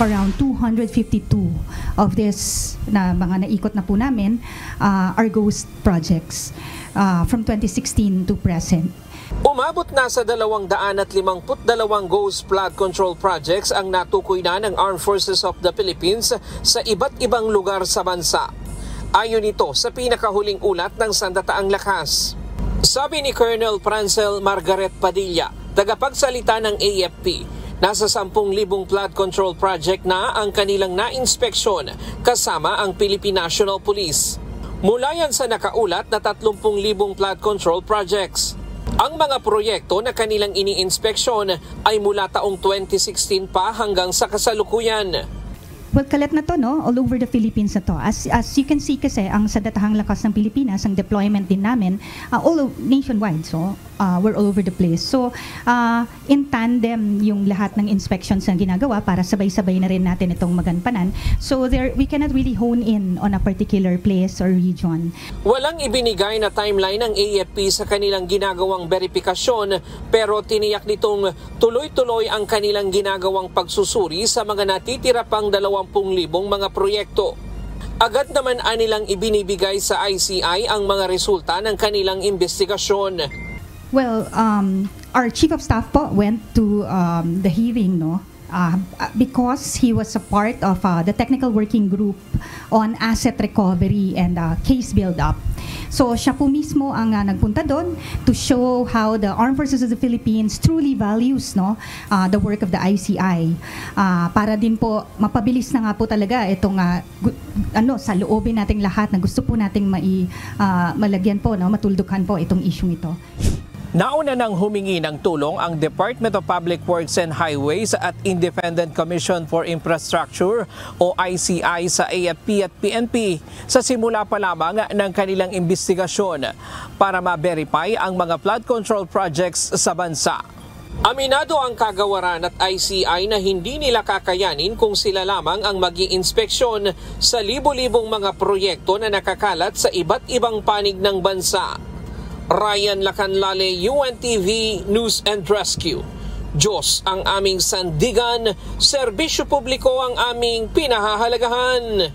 around 252 of this na mga naikot na po namin are ghost projects from 2016 to present. Umabot na sa 252 ghost flood control projects ang natukoy na ng Armed Forces of the Philippines sa iba't ibang lugar sa bansa. Ayon ito sa pinakahuling ulat ng Sandataang Lakas. Sabi ni Colonel Francel Margaret Padilla, tagapagsalita ng AFP, nasa 10,000 flood control project na ang kanilang na-inspeksyon kasama ang Philippine National Police. Mula yan sa nakaulat na 30,000 flood control projects. Ang mga proyekto na kanilang ini-inspeksyon ay mula taong 2016 pa hanggang sa kasalukuyan. Well, kalat na to, no? All over the Philippines na to. As you can see kasi, ang Sandatahang Lakas ng Pilipinas, ang deployment din namin, all nationwide. So, we're all over the place. So, in tandem yung lahat ng inspections na ginagawa para sabay-sabay na rin natin itong maganpanan. So, we cannot really hone in on a particular place or region. Walang ibinigay na timeline ng AFP sa kanilang ginagawang verifikasyon, pero tiniyak nitong tuloy-tuloy ang kanilang ginagawang pagsusuri sa mga natitira pang 20,000 mga proyekto. Agad naman anilang ibinibigay sa ICI ang mga resulta ng kanilang investigasyon. Well, our Chief of Staff po went to the hearing, no? Because he was a part of the technical working group on asset recovery and case build-up. So siya po mismo ang nagpunta doon to show how the Armed Forces of the Philippines truly values, no, the work of the ICI. Para din po mapabilis na nga po talaga itong sa loobin nating lahat na gusto po nating malagyan po, no, matuldukan po itong issue ito. Nauna nang humingi ng tulong ang Department of Public Works and Highways at Independent Commission for Infrastructure o ICI sa AFP at PNP sa simula pa lamang ng kanilang investigasyon para ma-verify ang mga flood control projects sa bansa. Aminado ang kagawaran at ICI na hindi nila kakayanin kung sila lamang ang mag-iinspeksyon sa libo-libong mga proyekto na nakakalat sa iba't ibang panig ng bansa. Ryan Lacanlale, UNTV News and Rescue. Diyos ang aming sandigan, serbisyo publiko ang aming pinahahalagahan.